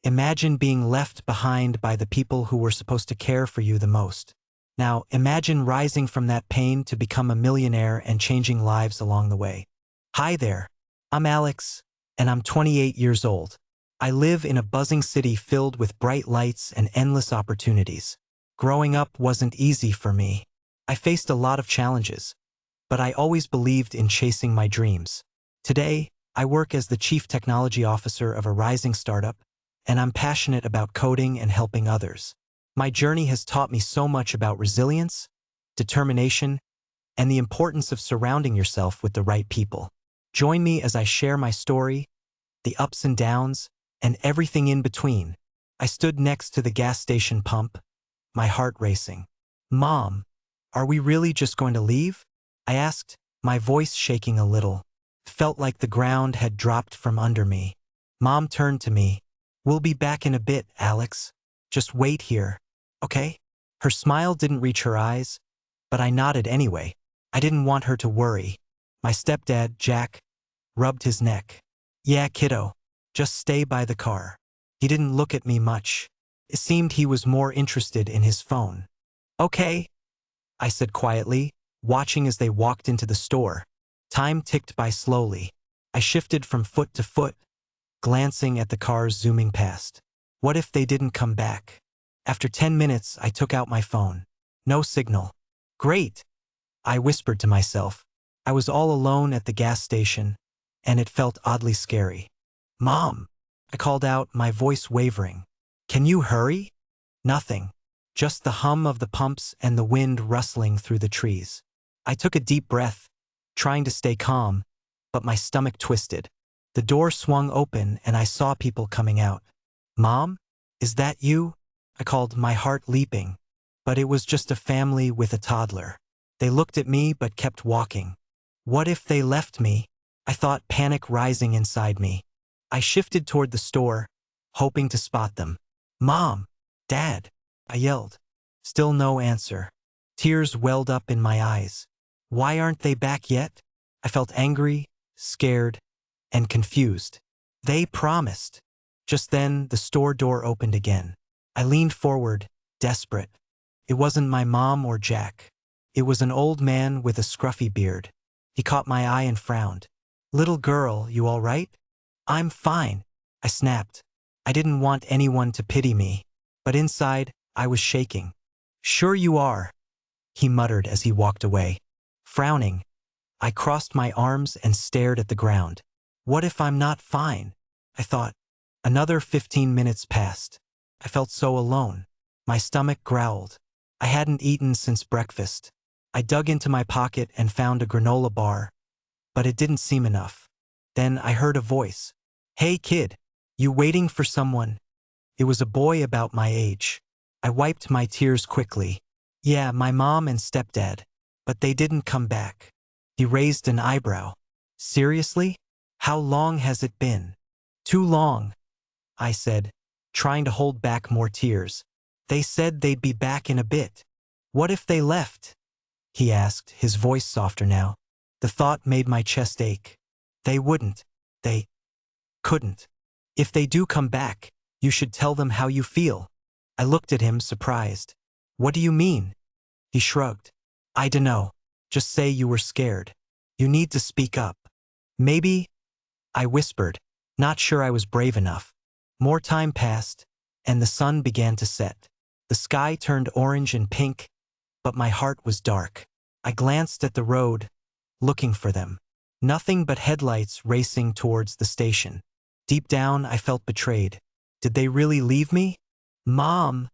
Imagine being left behind by the people who were supposed to care for you the most. Now, imagine rising from that pain to become a millionaire and changing lives along the way. Hi there. I'm Alex, and I'm 28 years old. I live in a buzzing city filled with bright lights and endless opportunities. Growing up wasn't easy for me. I faced a lot of challenges, but I always believed in chasing my dreams. Today, I work as the Chief Technology Officer of a rising startup, and I'm passionate about coding and helping others. My journey has taught me so much about resilience, determination, and the importance of surrounding yourself with the right people. Join me as I share my story, the ups and downs, and everything in between. I stood next to the gas station pump, my heart racing. "Mom, are we really just going to leave?" I asked, my voice shaking a little. Felt like the ground had dropped from under me. Mom turned to me. "We'll be back in a bit, Alex. Just wait here, okay?" Her smile didn't reach her eyes, but I nodded anyway. I didn't want her to worry. My stepdad, Jack, rubbed his neck. "Yeah, kiddo, just stay by the car." He didn't look at me much. It seemed he was more interested in his phone. "Okay," I said quietly, watching as they walked into the store. Time ticked by slowly. I shifted from foot to foot, glancing at the cars zooming past. What if they didn't come back? After 10 minutes, I took out my phone. No signal. Great, I whispered to myself. I was all alone at the gas station, and it felt oddly scary. "Mom," I called out, my voice wavering. "Can you hurry?" Nothing. Just the hum of the pumps and the wind rustling through the trees. I took a deep breath, trying to stay calm, but my stomach twisted. The door swung open and I saw people coming out. "Mom, is that you?" I called, my heart leaping. But it was just a family with a toddler. They looked at me but kept walking. What if they left me? I thought, panic rising inside me. I shifted toward the store, hoping to spot them. "Mom, Dad," I yelled. Still no answer. Tears welled up in my eyes. Why aren't they back yet? I felt angry, scared, and confused. They promised. Just then, the store door opened again. I leaned forward, desperate. It wasn't my mom or Jack. It was an old man with a scruffy beard. He caught my eye and frowned. "Little girl, you all right?" "I'm fine," I snapped. I didn't want anyone to pity me, but inside, I was shaking. "Sure you are," he muttered as he walked away. Frowning, I crossed my arms and stared at the ground. What if I'm not fine? I thought. Another 15 minutes passed. I felt so alone. My stomach growled. I hadn't eaten since breakfast. I dug into my pocket and found a granola bar, but it didn't seem enough. Then I heard a voice. "Hey kid, you waiting for someone?" It was a boy about my age. I wiped my tears quickly. "Yeah, my mom and stepdad, but they didn't come back." He raised an eyebrow. "Seriously? How long has it been?" "Too long," I said, trying to hold back more tears. "They said they'd be back in a bit." "What if they left?" he asked, his voice softer now. The thought made my chest ache. "They wouldn't. They couldn't. If they do come back, you should tell them how you feel." I looked at him, surprised. "What do you mean?" He shrugged. "I dunno. Just say you were scared. You need to speak up." "Maybe," I whispered, not sure I was brave enough. More time passed, and the sun began to set. The sky turned orange and pink, but my heart was dark. I glanced at the road, looking for them. Nothing but headlights racing towards the station. Deep down, I felt betrayed. Did they really leave me? "Mom,"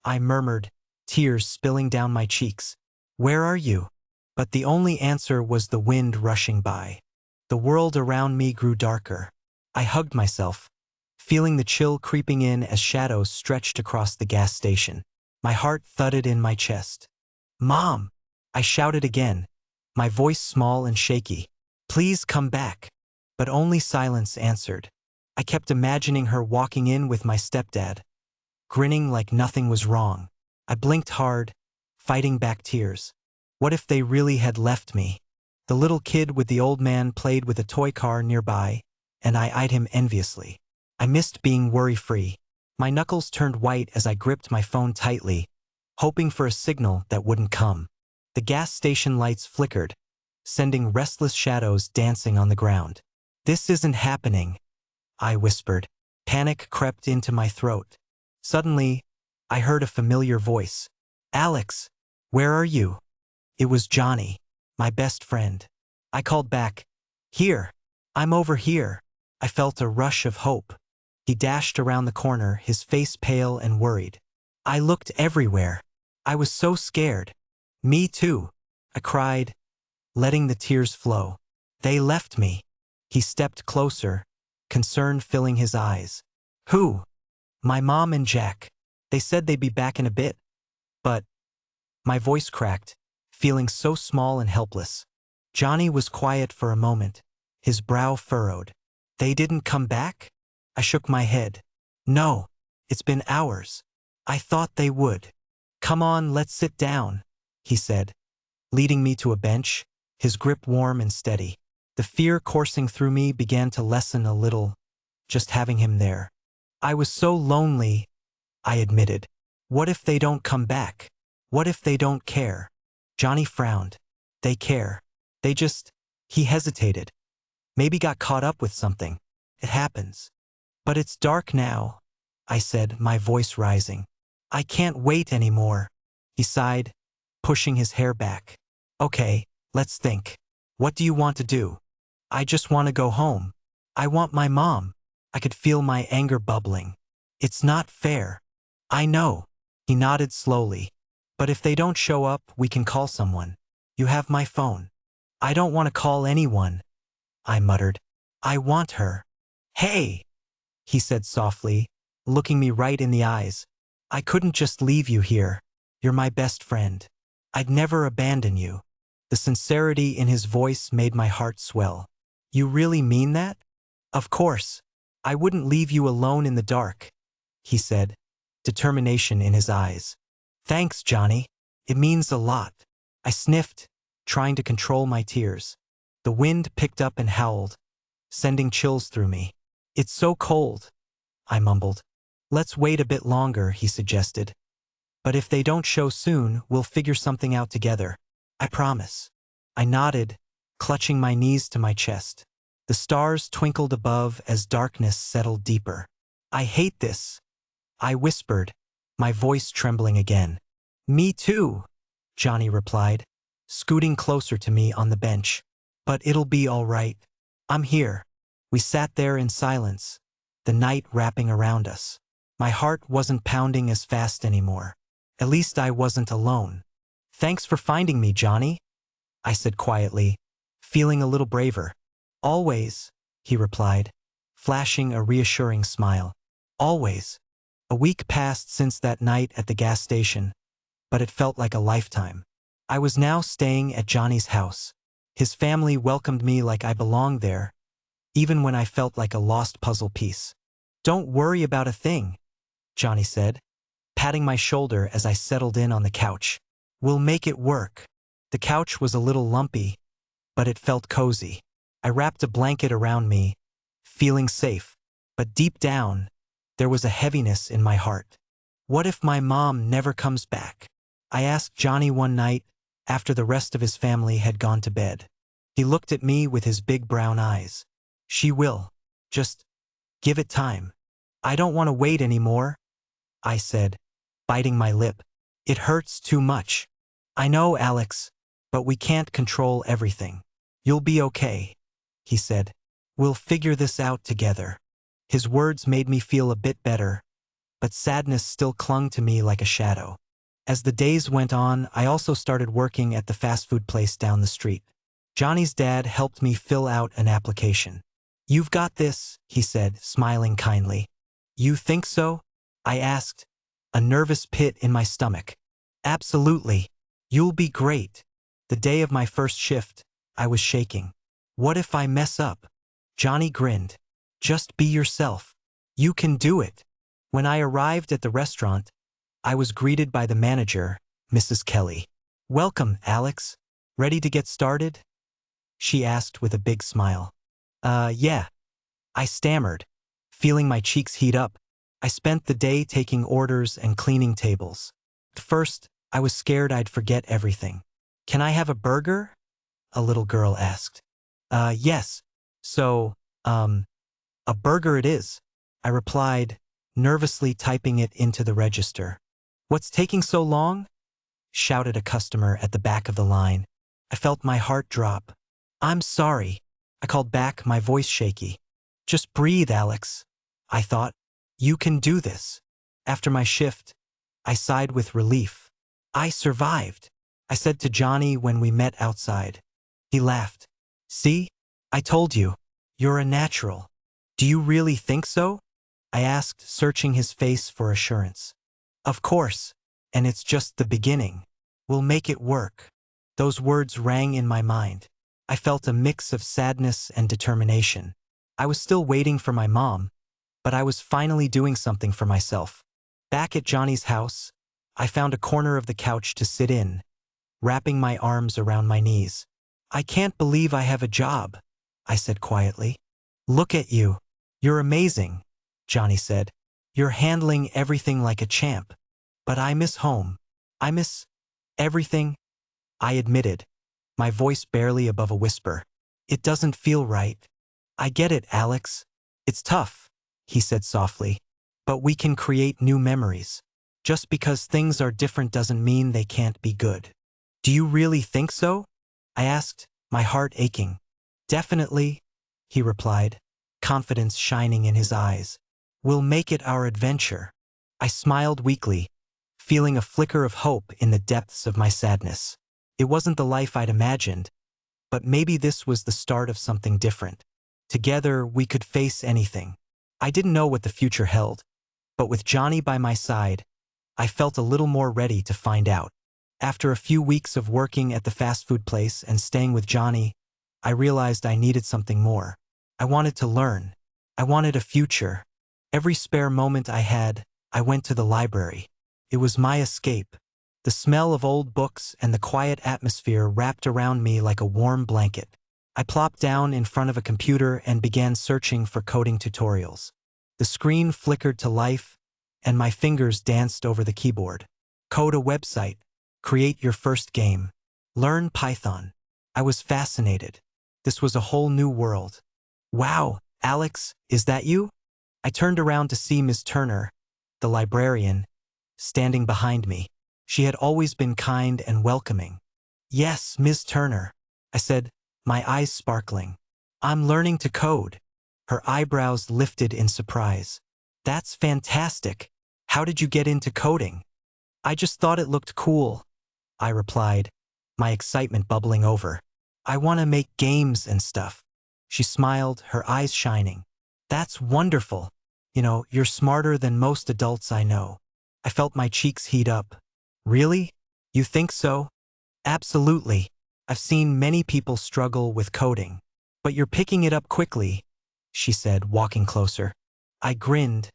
I murmured, tears spilling down my cheeks. "Where are you?" But the only answer was the wind rushing by. The world around me grew darker. I hugged myself, feeling the chill creeping in as shadows stretched across the gas station. My heart thudded in my chest. "Mom!" I shouted again, my voice small and shaky. "Please come back." But only silence answered. I kept imagining her walking in with my stepdad, grinning like nothing was wrong. I blinked hard, fighting back tears. What if they really had left me? The little kid with the old man played with a toy car nearby, and I eyed him enviously. I missed being worry-free. My knuckles turned white as I gripped my phone tightly, hoping for a signal that wouldn't come. The gas station lights flickered, sending restless shadows dancing on the ground. "This isn't happening," I whispered. Panic crept into my throat. Suddenly, I heard a familiar voice. "Alex, where are you?" It was Johnny, my best friend. I called back, "Here, I'm over here." I felt a rush of hope. He dashed around the corner, his face pale and worried. I looked everywhere. I was so scared. "Me too," I cried, letting the tears flow. "They left me." He stepped closer, concern filling his eyes. "Who?" "My mom and Jack. They said they'd be back in a bit." "But—" My voice cracked, feeling so small and helpless. Johnny was quiet for a moment, his brow furrowed. "They didn't come back?" I shook my head. "No, it's been hours. I thought they would." "Come on, let's sit down," he said, leading me to a bench, his grip warm and steady. The fear coursing through me began to lessen a little, just having him there. "I was so lonely," I admitted. "What if they don't come back? What if they don't care?" Johnny frowned. "They care. They just—" He hesitated. "Maybe got caught up with something. It happens." "But it's dark now," I said, my voice rising. "I can't wait anymore." He sighed, pushing his hair back. "Okay, let's think. What do you want to do?" "I just want to go home. I want my mom." I could feel my anger bubbling. "It's not fair." "I know." He nodded slowly. "But if they don't show up, we can call someone. You have my phone." "I don't want to call anyone," I muttered. "I want her." "Hey," he said softly, looking me right in the eyes. "I couldn't just leave you here. You're my best friend. I'd never abandon you." The sincerity in his voice made my heart swell. "You really mean that?" "Of course. I wouldn't leave you alone in the dark," he said, determination in his eyes. "Thanks, Johnny. It means a lot." I sniffed, trying to control my tears. The wind picked up and howled, sending chills through me. "It's so cold," I mumbled. "Let's wait a bit longer," he suggested. "But if they don't show soon, we'll figure something out together. I promise." I nodded, clutching my knees to my chest. The stars twinkled above as darkness settled deeper. "I hate this," I whispered, my voice trembling again. "Me too," Johnny replied, scooting closer to me on the bench. "But it'll be all right. I'm here." We sat there in silence, the night wrapping around us. My heart wasn't pounding as fast anymore. At least I wasn't alone. "Thanks for finding me, Johnny," I said quietly, feeling a little braver. "Always," he replied, flashing a reassuring smile. "Always." A week passed since that night at the gas station, but it felt like a lifetime. I was now staying at Johnny's house. His family welcomed me like I belonged there, even when I felt like a lost puzzle piece. "Don't worry about a thing," Johnny said, patting my shoulder as I settled in on the couch. "We'll make it work." The couch was a little lumpy, but it felt cozy. I wrapped a blanket around me, feeling safe, but deep down, there was a heaviness in my heart. What if my mom never comes back? I asked Johnny one night, after the rest of his family had gone to bed. He looked at me with his big brown eyes. "She will. Just give it time." "I don't want to wait anymore," I said, biting my lip. "It hurts too much." "I know, Alex, but we can't control everything." "You'll be okay," he said. "We'll figure this out together." His words made me feel a bit better, but sadness still clung to me like a shadow. As the days went on, I also started working at the fast food place down the street. Johnny's dad helped me fill out an application. "You've got this," he said, smiling kindly. "You think so?" I asked, a nervous pit in my stomach. "Absolutely. You'll be great." The day of my first shift, I was shaking. "What if I mess up?" Johnny grinned. "Just be yourself. You can do it." When I arrived at the restaurant, I was greeted by the manager, Mrs. Kelly. "Welcome, Alex. Ready to get started?" she asked with a big smile. Yeah," I stammered, Feeling my cheeks heat up, I spent the day taking orders and cleaning tables. At first, I was scared I'd forget everything. "Can I have a burger?" a little girl asked. Yes. So, a burger it is," I replied, nervously typing it into the register. "What's taking so long?" shouted a customer at the back of the line. I felt my heart drop. "I'm sorry," I called back, my voice shaky. "Just breathe, Alex," I thought. "You can do this." After my shift, I sighed with relief. "I survived," I said to Johnny when we met outside. He laughed. "See? I told you. You're a natural." "Do you really think so?" I asked, searching his face for assurance. "Of course. And it's just the beginning. We'll make it work." Those words rang in my mind. I felt a mix of sadness and determination. I was still waiting for my mom, but I was finally doing something for myself. Back at Johnny's house, I found a corner of the couch to sit in, wrapping my arms around my knees. "I can't believe I have a job," I said quietly. "Look at you. You're amazing," Johnny said. "You're handling everything like a champ. But I miss home. I miss everything," I admitted, my voice barely above a whisper. "It doesn't feel right." "I get it, Alex. It's tough," he said softly. "But we can create new memories. Just because things are different doesn't mean they can't be good." "Do you really think so?" I asked, my heart aching. "Definitely," he replied, confidence shining in his eyes. "We'll make it our adventure." I smiled weakly, feeling a flicker of hope in the depths of my sadness. It wasn't the life I'd imagined, but maybe this was the start of something different. Together, we could face anything. I didn't know what the future held, but with Johnny by my side, I felt a little more ready to find out. After a few weeks of working at the fast food place and staying with Johnny, I realized I needed something more. I wanted to learn. I wanted a future. Every spare moment I had, I went to the library. It was my escape. The smell of old books and the quiet atmosphere wrapped around me like a warm blanket. I plopped down in front of a computer and began searching for coding tutorials. The screen flickered to life, and my fingers danced over the keyboard. Code a website. Create your first game. Learn Python. I was fascinated. This was a whole new world. "Wow, Alex, is that you?" I turned around to see Ms. Turner, the librarian, standing behind me. She had always been kind and welcoming. "Yes, Ms. Turner," I said, my eyes sparkling. "I'm learning to code." Her eyebrows lifted in surprise. "That's fantastic. How did you get into coding?" "I just thought it looked cool," I replied, my excitement bubbling over. "I want to make games and stuff." She smiled, her eyes shining. "That's wonderful. You're smarter than most adults I know." I felt my cheeks heat up. "Really? You think so?" "Absolutely. I've seen many people struggle with coding. But you're picking it up quickly," she said, walking closer. I grinned,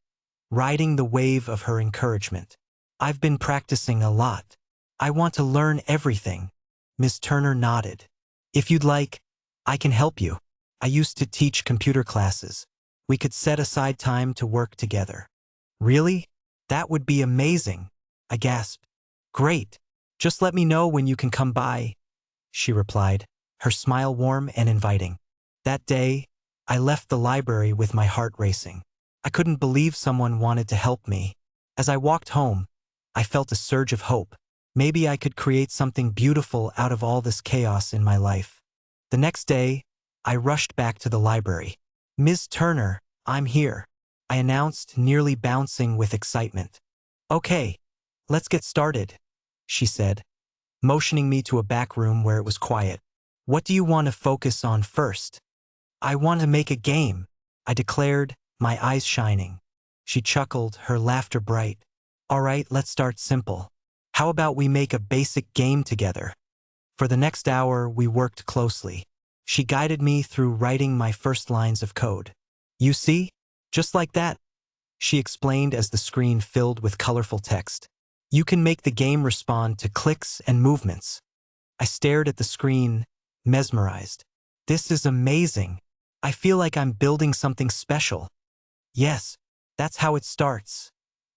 riding the wave of her encouragement. "I've been practicing a lot. I want to learn everything." Ms. Turner nodded. "If you'd like, I can help you. I used to teach computer classes. We could set aside time to work together." "Really? That would be amazing," I gasped. "Great. Just let me know when you can come by," she replied, her smile warm and inviting. That day, I left the library with my heart racing. I couldn't believe someone wanted to help me. As I walked home, I felt a surge of hope. Maybe I could create something beautiful out of all this chaos in my life. The next day, I rushed back to the library. "Ms. Turner, I'm here," I announced, nearly bouncing with excitement. "Okay, let's get started," she said, motioning me to a back room where it was quiet. "What do you want to focus on first?" "I want to make a game," I declared, my eyes shining. She chuckled, her laughter bright. "All right, let's start simple. How about we make a basic game together?" For the next hour, we worked closely. She guided me through writing my first lines of code. "You see? Just like that," she explained as the screen filled with colorful text. "You can make the game respond to clicks and movements." I stared at the screen, mesmerized. "This is amazing. I feel like I'm building something special." Yes, that's how it starts,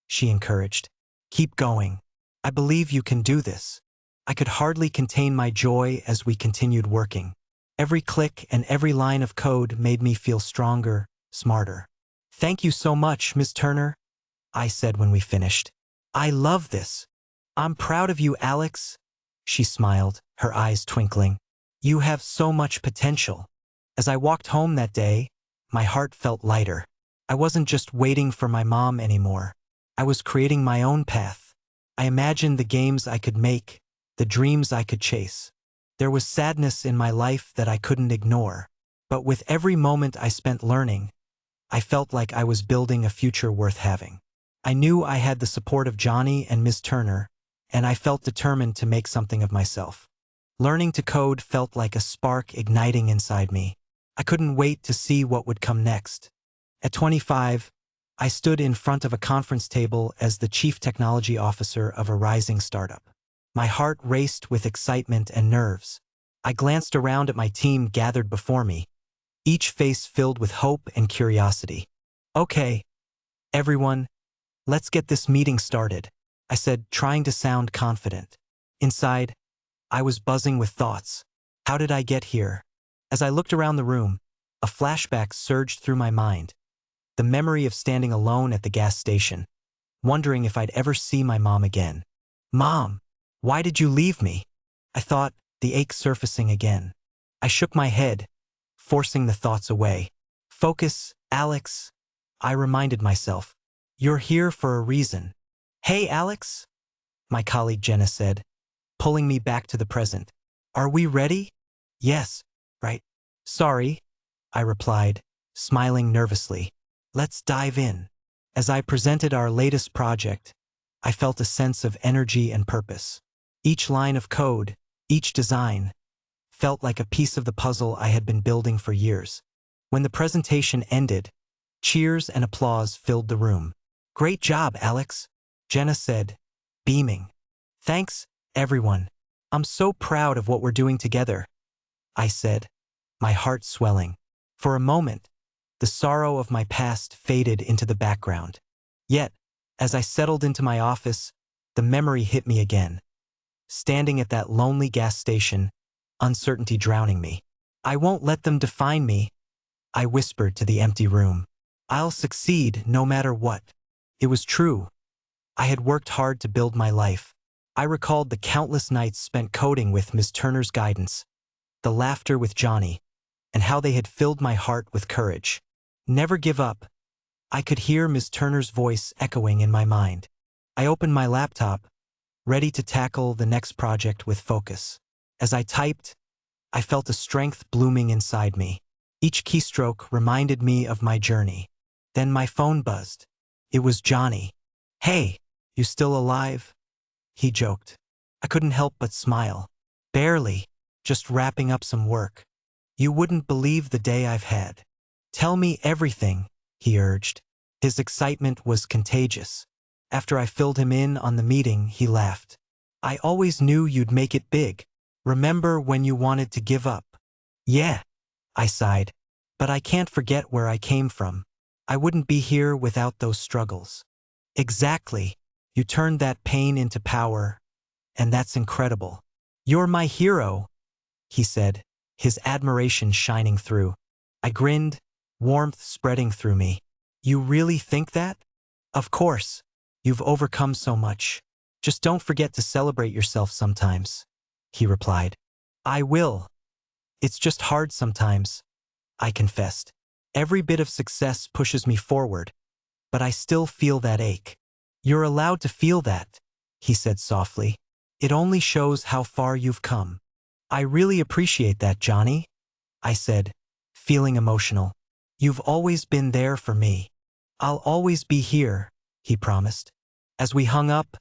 she encouraged. Keep going. I believe you can do this. I could hardly contain my joy as we continued working. Every click and every line of code made me feel stronger, smarter. Thank you so much, Ms. Turner, I said when we finished. I love this. I'm proud of you, Alex. She smiled, her eyes twinkling. You have so much potential. As I walked home that day, my heart felt lighter. I wasn't just waiting for my mom anymore. I was creating my own path. I imagined the games I could make, the dreams I could chase. There was sadness in my life that I couldn't ignore. But with every moment I spent learning, I felt like I was building a future worth having. I knew I had the support of Johnny and Miss Turner, and I felt determined to make something of myself. Learning to code felt like a spark igniting inside me. I couldn't wait to see what would come next. At 25, I stood in front of a conference table as the chief technology officer of a rising startup. My heart raced with excitement and nerves. I glanced around at my team gathered before me, each face filled with hope and curiosity. Okay, everyone, let's get this meeting started, I said, trying to sound confident. Inside, I was buzzing with thoughts. How did I get here? As I looked around the room, a flashback surged through my mind. The memory of standing alone at the gas station, wondering if I'd ever see my mom again. Mom, why did you leave me? I thought, the ache surfacing again. I shook my head, forcing the thoughts away. Focus, Alex, I reminded myself. You're here for a reason. Hey, Alex, my colleague Jenna said, pulling me back to the present. Are we ready? Yes, right. Sorry, I replied, smiling nervously. Let's dive in. As I presented our latest project, I felt a sense of energy and purpose. Each line of code, each design, felt like a piece of the puzzle I had been building for years. When the presentation ended, cheers and applause filled the room. Great job, Alex, Jenna said, beaming. Thanks, everyone. I'm so proud of what we're doing together, I said, my heart swelling. For a moment, the sorrow of my past faded into the background. Yet, as I settled into my office, the memory hit me again. Standing at that lonely gas station, uncertainty drowning me. I won't let them define me, I whispered to the empty room. I'll succeed no matter what. It was true. I had worked hard to build my life. I recalled the countless nights spent coding with Ms. Turner's guidance, the laughter with Johnny, and how they had filled my heart with courage. Never give up. I could hear Ms. Turner's voice echoing in my mind. I opened my laptop, ready to tackle the next project with focus. As I typed, I felt a strength blooming inside me. Each keystroke reminded me of my journey. Then my phone buzzed. It was Johnny. Hey, you still alive? He joked. I couldn't help but smile. Barely, just wrapping up some work. You wouldn't believe the day I've had. Tell me everything, he urged. His excitement was contagious. After I filled him in on the meeting, he laughed. I always knew you'd make it big. Remember when you wanted to give up? Yeah, I sighed. But I can't forget where I came from. I wouldn't be here without those struggles. Exactly. You turned that pain into power, and that's incredible. You're my hero, he said, his admiration shining through. I grinned, warmth spreading through me. You really think that? Of course. You've overcome so much. Just don't forget to celebrate yourself sometimes, he replied. I will. It's just hard sometimes, I confessed. Every bit of success pushes me forward, but I still feel that ache. You're allowed to feel that, he said softly. It only shows how far you've come. I really appreciate that, Johnny, I said, feeling emotional. You've always been there for me. I'll always be here, he promised. As we hung up,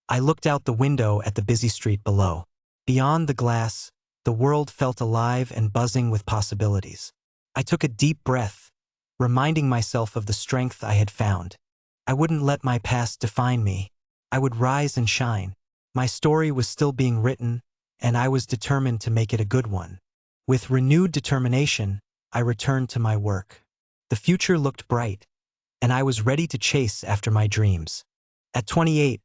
I looked out the window at the busy street below. Beyond the glass, the world felt alive and buzzing with possibilities. I took a deep breath, reminding myself of the strength I had found. I wouldn't let my past define me. I would rise and shine. My story was still being written, and I was determined to make it a good one. With renewed determination, I returned to my work. The future looked bright. and I was ready to chase after my dreams. At 28,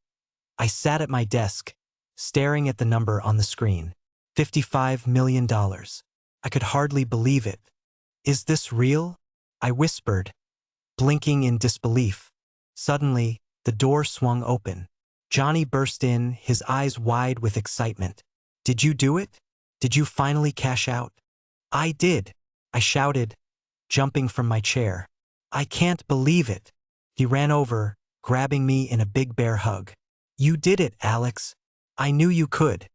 I sat at my desk, staring at the number on the screen. $55 million. I could hardly believe it. Is this real? I whispered, blinking in disbelief. Suddenly, the door swung open. Johnny burst in, his eyes wide with excitement. Did you do it? Did you finally cash out? I did, I shouted, jumping from my chair. I can't believe it. He ran over, grabbing me in a big bear hug. You did it, Alex. I knew you could.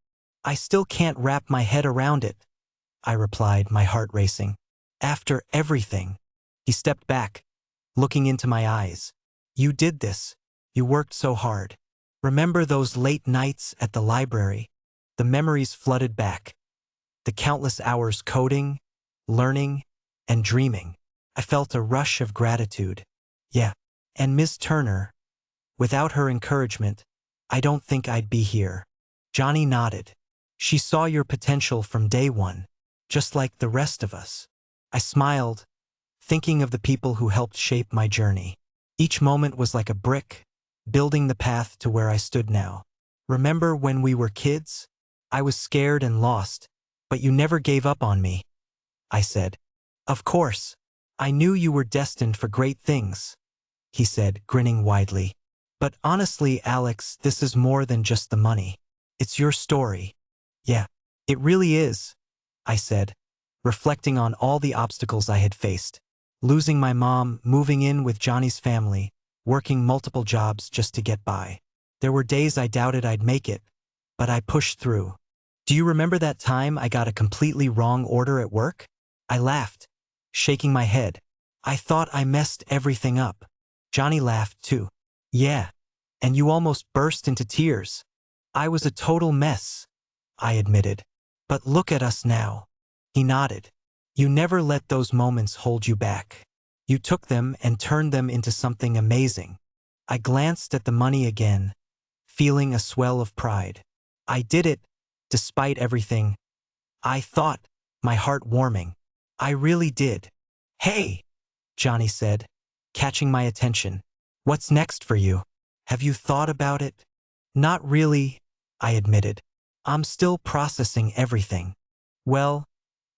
I still can't wrap my head around it, I replied, my heart racing. After everything. He stepped back, looking into my eyes. You did this. You worked so hard. Remember those late nights at the library? The memories flooded back. The countless hours coding, learning, and dreaming. I felt a rush of gratitude. Yeah. And Ms. Turner, without her encouragement, I don't think I'd be here. Johnny nodded. She saw your potential from day one, just like the rest of us. I smiled, thinking of the people who helped shape my journey. Each moment was like a brick, building the path to where I stood now. Remember when we were kids? I was scared and lost, but you never gave up on me, I said. Of course. I knew you were destined for great things, he said, grinning widely. But honestly, Alex, this is more than just the money. It's your story. Yeah, it really is, I said, reflecting on all the obstacles I had faced. Losing my mom, moving in with Johnny's family, working multiple jobs just to get by. There were days I doubted I'd make it, but I pushed through. Do you remember that time I got a completely wrong order at work? I laughed, shaking my head. I thought I messed everything up. Johnny laughed too. Yeah, and you almost burst into tears. I was a total mess, I admitted. But look at us now. He nodded. You never let those moments hold you back. You took them and turned them into something amazing. I glanced at the money again, feeling a swell of pride. I did it, despite everything. I thought, my heart warming. I really did. Hey, Johnny said, catching my attention. What's next for you? Have you thought about it? Not really, I admitted. I'm still processing everything. Well,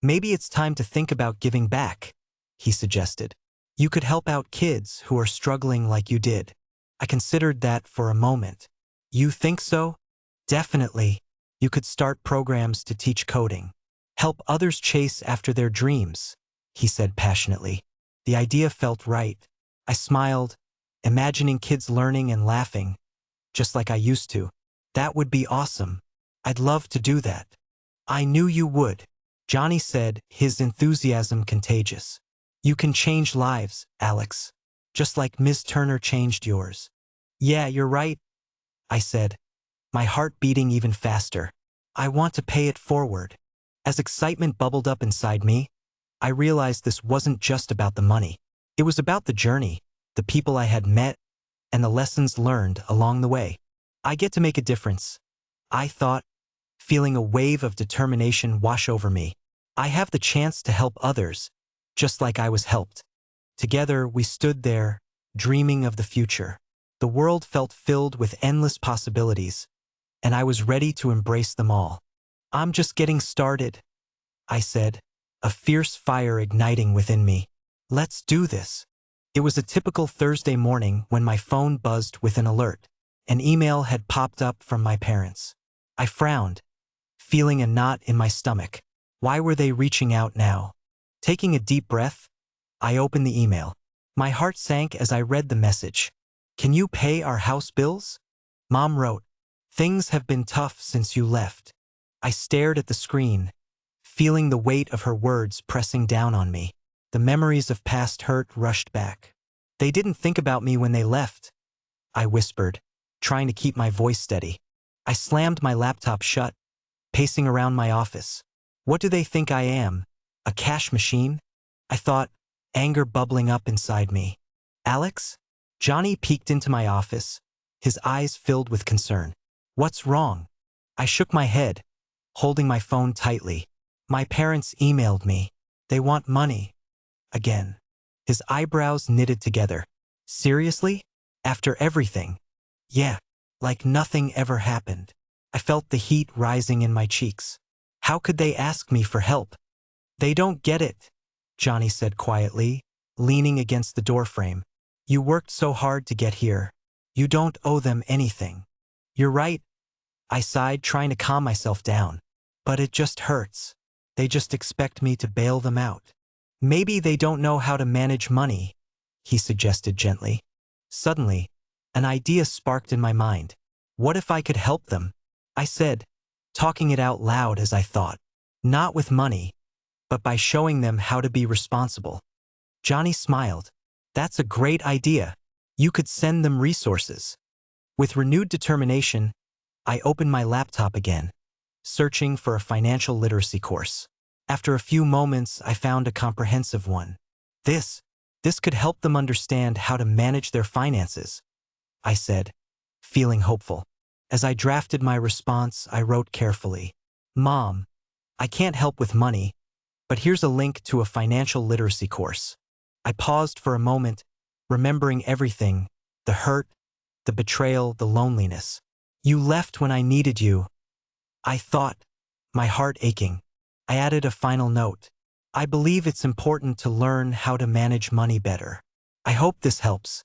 maybe it's time to think about giving back, he suggested. You could help out kids who are struggling like you did. I considered that for a moment. You think so? Definitely. You could start programs to teach coding. Help others chase after their dreams, he said passionately. The idea felt right. I smiled, imagining kids learning and laughing, just like I used to. That would be awesome. I'd love to do that. I knew you would, Johnny said, his enthusiasm contagious. You can change lives, Alex, just like Ms. Turner changed yours. Yeah, you're right, I said, my heart beating even faster. I want to pay it forward. As excitement bubbled up inside me, I realized this wasn't just about the money. It was about the journey, the people I had met, and the lessons learned along the way. I get to make a difference, I thought, feeling a wave of determination wash over me. I have the chance to help others, just like I was helped. Together, we stood there, dreaming of the future. The world felt filled with endless possibilities, and I was ready to embrace them all. I'm just getting started, I said, a fierce fire igniting within me. Let's do this. It was a typical Thursday morning when my phone buzzed with an alert. An email had popped up from my parents. I frowned, feeling a knot in my stomach. Why were they reaching out now? Taking a deep breath, I opened the email. My heart sank as I read the message. Can you pay our house bills? Mom wrote, things have been tough since you left. I stared at the screen, feeling the weight of her words pressing down on me. The memories of past hurt rushed back. They didn't think about me when they left, I whispered, trying to keep my voice steady. I slammed my laptop shut, pacing around my office. What do they think I am? A cash machine? I thought, anger bubbling up inside me. Alex? Johnny peeked into my office, his eyes filled with concern. What's wrong? I shook my head, holding my phone tightly. My parents emailed me. They want money. Again. His eyebrows knitted together. Seriously? After everything? Yeah, like nothing ever happened. I felt the heat rising in my cheeks. How could they ask me for help? They don't get it, Johnny said quietly, leaning against the doorframe. You worked so hard to get here. You don't owe them anything. You're right, I sighed, trying to calm myself down. But it just hurts. They just expect me to bail them out. Maybe they don't know how to manage money, he suggested gently. Suddenly, an idea sparked in my mind. What if I could help them? I said, talking it out loud as I thought. Not with money, but by showing them how to be responsible. Johnny smiled. That's a great idea. You could send them resources. With renewed determination, I opened my laptop again, searching for a financial literacy course. After a few moments, I found a comprehensive one. This could help them understand how to manage their finances, I said, feeling hopeful. As I drafted my response, I wrote carefully, Mom, I can't help with money, but here's a link to a financial literacy course. I paused for a moment, remembering everything, the hurt, the betrayal, the loneliness. You left when I needed you, I thought, my heart aching. I added a final note. I believe it's important to learn how to manage money better. I hope this helps.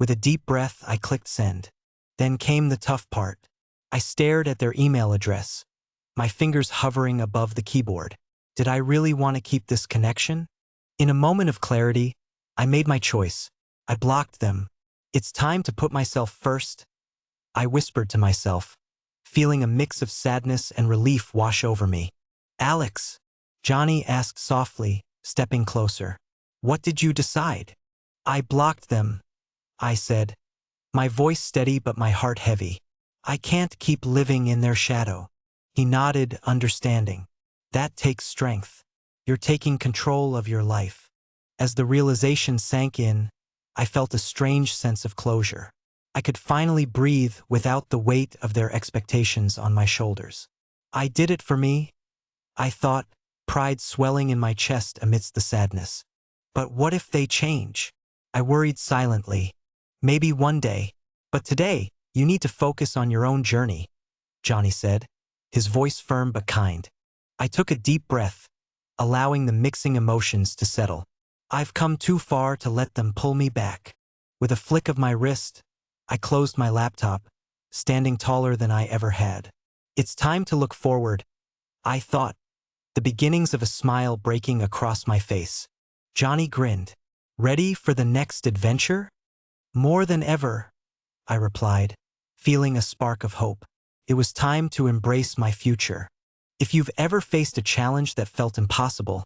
With a deep breath, I clicked send. Then came the tough part. I stared at their email address, my fingers hovering above the keyboard. Did I really want to keep this connection? In a moment of clarity, I made my choice. I blocked them. It's time to put myself first, I whispered to myself, feeling a mix of sadness and relief wash over me. Alex, Johnny asked softly, stepping closer. What did you decide? I blocked them, I said, my voice steady but my heart heavy. I can't keep living in their shadow. He nodded, understanding. That takes strength. You're taking control of your life. As the realization sank in, I felt a strange sense of closure. I could finally breathe without the weight of their expectations on my shoulders. I did it for me, I thought, pride swelling in my chest amidst the sadness. But what if they change? I worried silently. Maybe one day. But today, you need to focus on your own journey, Johnny said, his voice firm but kind. I took a deep breath, allowing the mixing emotions to settle. I've come too far to let them pull me back. With a flick of my wrist, I closed my laptop, standing taller than I ever had. It's time to look forward, I thought, the beginnings of a smile breaking across my face. Johnny grinned. Ready for the next adventure? More than ever, I replied, feeling a spark of hope. It was time to embrace my future. If you've ever faced a challenge that felt impossible,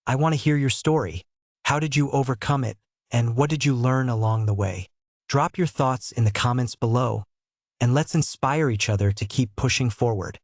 I want to hear your story. How did you overcome it, and what did you learn along the way? Drop your thoughts in the comments below, and let's inspire each other to keep pushing forward.